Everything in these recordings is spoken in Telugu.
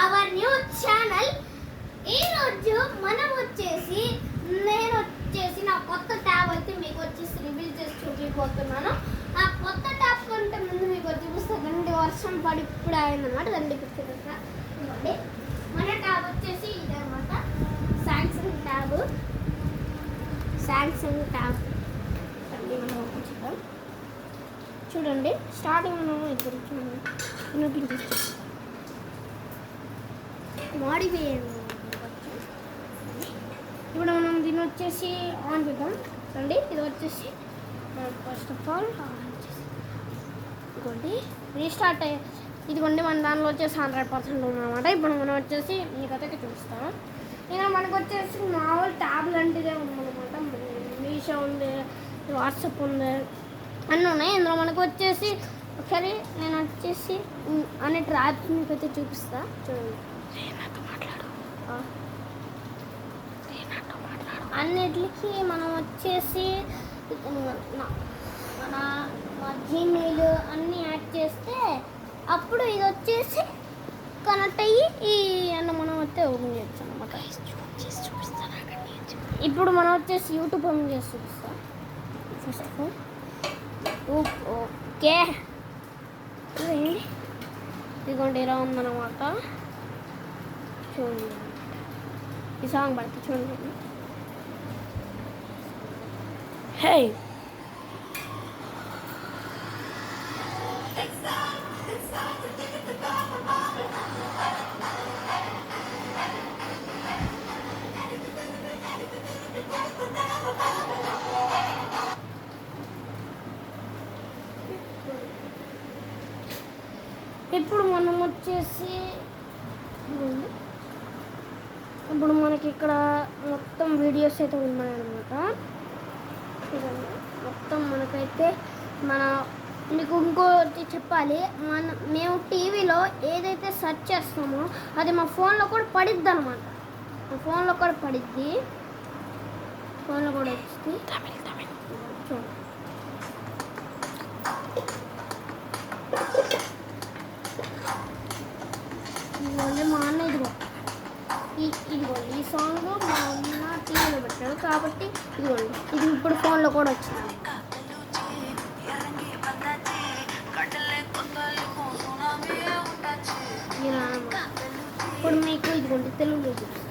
Our new channel. ఈరోజు మనం వచ్చేసి నా కొత్త ట్యాబ్ అయితే మీకు వచ్చేసి రివీల్ చేసి చూపిపోతున్నాను. ఆ కొత్త ట్యాబ్ కంటే ముందు మీకు చూపిస్తాను. వర్షం పడి ఇప్పుడు అయిందన్నమాట. రండి ఇవ్వండి. మన ట్యాబ్ వచ్చేసి ఇదన్నమాట, సామ్సంగ్ ట్యాబ్. రండి మనం చూద్దాం. చూడండి, స్టార్టింగ్ మనం ఇద్దరు చూడండి మోడిఫై. ఇప్పుడు మనం దీన్ని వచ్చేసి ఆన్ చేద్దాం. రండి, ఇది వచ్చేసి ఫస్ట్ ఆఫ్ ఆల్ ఇదిగోండి రీస్టార్ట్ ఇదిగోండి. మన దానిలో వచ్చేసి 100% ఉందన్నమాట. ఇప్పుడు మనం వచ్చేసి మీకైతే చూపిస్తాను. ఇంకా మనకు వచ్చేసి మామూలు ట్యాబ్ లాంటిదే ఉందన్నమాట. మీషో ఉంది, వాట్సాప్ ఉంది, అన్నీ ఉన్నాయి. ఇందులో మనకు వచ్చేసి ఒకసారి నేను వచ్చేసి అన్నిటి యాప్స్ మీకైతే చూపిస్తా. చూడండి, అన్నిటికి మనం వచ్చేసి మన జీమెయిల్ అన్నీ యాడ్ చేస్తే అప్పుడు ఇది వచ్చేసి కనెక్ట్ అయ్యి ఈ అన్న మనం అయితే ఓపెన్ చేయొచ్చు అనమాట. ఇప్పుడు మనం వచ్చేసి యూట్యూబ్ ఓపెన్ చేసి చూపిస్తాం. ఫస్ట్ ఆఫ్ ఆల్ ఓకే, ఇదిగోండి ఇలా ఉందన్నమాట. చూడండి, ఈ సాంగ్ పడుతుంది చూడండి. హే, ఇప్పుడు మనం వచ్చేసి ఇప్పుడు మనకి ఇక్కడ మొత్తం వీడియోస్ అయితే ఉన్నాయన్నమాట. చూడండి, మొత్తం మనకైతే మీకు ఇంకోటి చెప్పాలి. మేము టీవీలో ఏదైతే సెర్చ్ చేస్తామో అది మా ఫోన్లో కూడా పడిద్ది అనమాట. మా ఫోన్లో కూడా పడిద్ది, ఫోన్లో కూడా వచ్చింది. చూడండి, ఇదిగోండి మా అన్న ఇదిగోండి ఈ సాంగ్ మా అన్న టీవీలో పెట్టాడు కాబట్టి ఇదిగోండి ఇది ఇప్పుడు ఫోన్లో కూడా వచ్చింది. ఇప్పుడు మీకు ఇదిగోండి తెలుగులో చూపిస్తాను.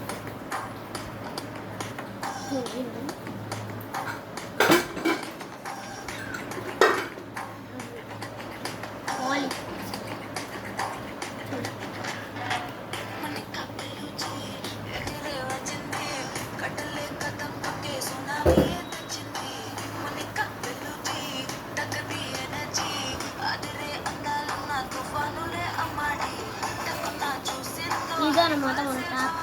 ఇదన్నమాట మన ట్యాప్.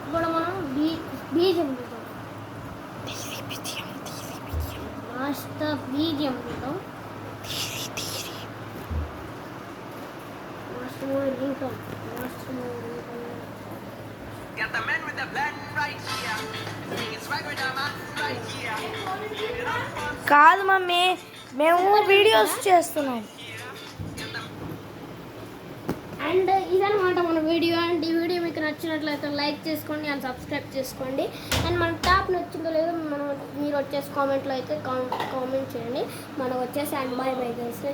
ఇప్పుడు మనం బీజియం చూద్దాం. మాస్టర్ బీజియం చూద్దాం. Got the man with the blend right here. It's right with the man right here. కాదు మమ్మీ, మేము వీడియోస్ చేస్తున్నాం. అండ్ ఇదన్నమాట మన వీడియో. అండ్ ఈ వీడియో మీకు నచ్చినట్లయితే లైక్ చేసుకోండి అండ్ సబ్స్క్రైబ్ చేసుకోండి. అండ్ మన టాప్ నచ్చిందో లేదో మీరు వచ్చేసి కామెంట్లో అయితే కామెంట్ చేయండి. మనం వచ్చేసి అండ్ బై బై గైస్.